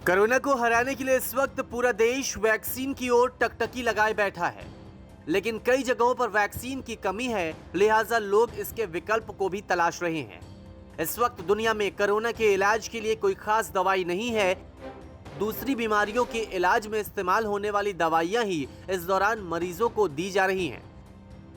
Corona को हराने के लिए इस वक्त पूरा देश वैक्सीन की ओर टकटकी लगाए बैठा है, लेकिन कई जगहों पर वैक्सीन की कमी है, लिहाजा लोग इसके विकल्प को भी तलाश रहे हैं। इस वक्त दुनिया में कोरोना के इलाज के लिए कोई खास दवाई नहीं है। दूसरी बीमारियों के इलाज में इस्तेमाल होने वाली दवाइयां ही इस दौरान मरीजों को दी जा रही हैं।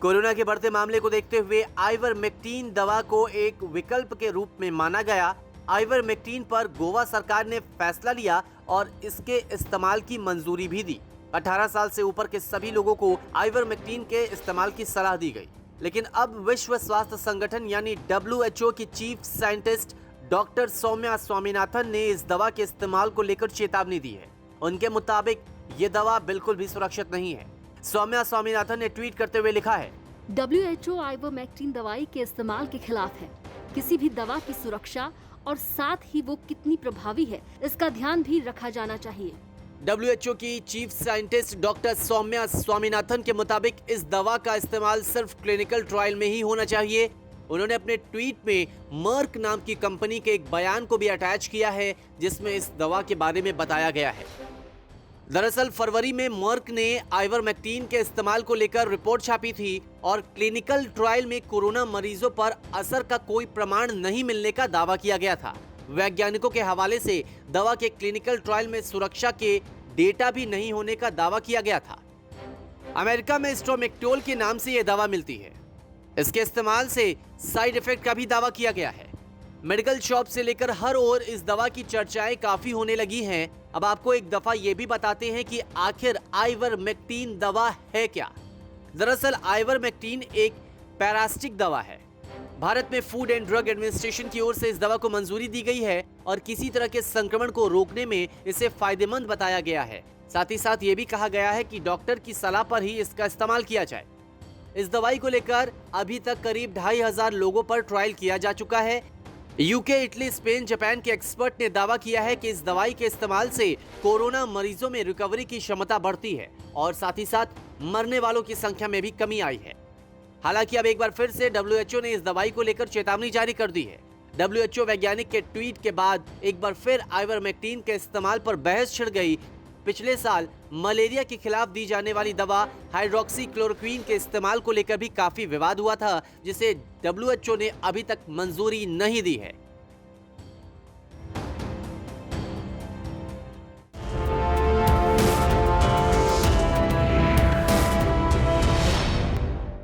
कोरोना के बढ़ते मामले को देखते हुए आइवरमेक्टिन दवा को एक विकल्प के रूप में माना गया। आइवरमेक्टिन पर गोवा सरकार ने फैसला लिया और इसके इस्तेमाल की मंजूरी भी दी। 18 साल से ऊपर के सभी लोगों को आइवरमेक्टिन के इस्तेमाल की सलाह दी गई। लेकिन अब विश्व स्वास्थ्य संगठन यानी WHO की chief scientist doctor Soumya Swaminathan ने इस दवा के इस्तेमाल को लेकर चेतावनी दी है। उनके मुताबिक ये दवा बिल्कुल भी सुरक्षित नहीं है। सौम्या स्वामीनाथन ने ट्वीट करते हुए लिखा है, WHO आइवरमेक्टिन दवाई के इस्तेमाल के खिलाफ है। किसी भी दवा की सुरक्षा और साथ ही वो कितनी प्रभावी है, इसका ध्यान भी रखा जाना चाहिए। WHO की chief scientist doctor Soumya Swaminathan के मुताबिक इस दवा का इस्तेमाल सिर्फ क्लिनिकल ट्रायल में ही होना चाहिए। उन्होंने अपने ट्वीट में मर्क नाम की कंपनी के एक बयान को भी अटैच किया है, जिसमें इस दवा के बारे में बताया गया है। दरअसल फरवरी में मर्क ने आइवरमेक्टिन के इस्तेमाल को लेकर रिपोर्ट छापी थी और क्लिनिकल ट्रायल में कोरोना मरीजों पर असर का कोई प्रमाण नहीं मिलने का दावा किया गया था। वैज्ञानिकों के हवाले से दवा के क्लिनिकल ट्रायल में सुरक्षा के डेटा भी नहीं होने का दावा किया गया था। अमेरिका में स्ट्रोमेक्टोल के नाम से यह दवा मिलती है। इसके इस्तेमाल से साइड इफेक्ट का भी दावा किया गया है। मेडिकल शॉप से लेकर हर ओर इस दवा की चर्चाएं काफी होने लगी हैं। अब आपको एक दफा ये भी बताते हैं कि आखिर आइवरमेक्टिन दवा है क्या। दरअसल आइवरमेक्टिन एक पैरासिटिक दवा है। भारत में फूड एंड ड्रग एडमिनिस्ट्रेशन की ओर से इस दवा को मंजूरी दी गई है और किसी तरह के संक्रमण को रोकने में इसे फायदेमंद बताया गया है। साथ ही साथ ये भी कहा गया है कि डॉक्टर की सलाह पर ही इसका इस्तेमाल किया जाए। इस दवाई को लेकर अभी तक करीब 2500 लोगों पर ट्रायल किया जा चुका है। यूके, इटली, स्पेन, जापान के एक्सपर्ट ने दावा किया है कि इस दवाई के इस्तेमाल से कोरोना मरीजों में रिकवरी की क्षमता बढ़ती है और साथ ही साथ मरने वालों की संख्या में भी कमी आई है। हालांकि अब एक बार फिर से WHO ने इस दवाई को लेकर चेतावनी जारी कर दी है। WHO वैज्ञानिक के ट्वीट के बाद एक बार फिर आइवरमेक्टिन के इस्तेमाल पर बहस छिड़ गई। पिछले साल मलेरिया के खिलाफ दी जाने वाली दवा हाइड्रोक्सीक्लोरोक्वीन के इस्तेमाल को लेकर भी काफी विवाद हुआ था, जिसे WHO ने अभी तक मंजूरी नहीं दी है।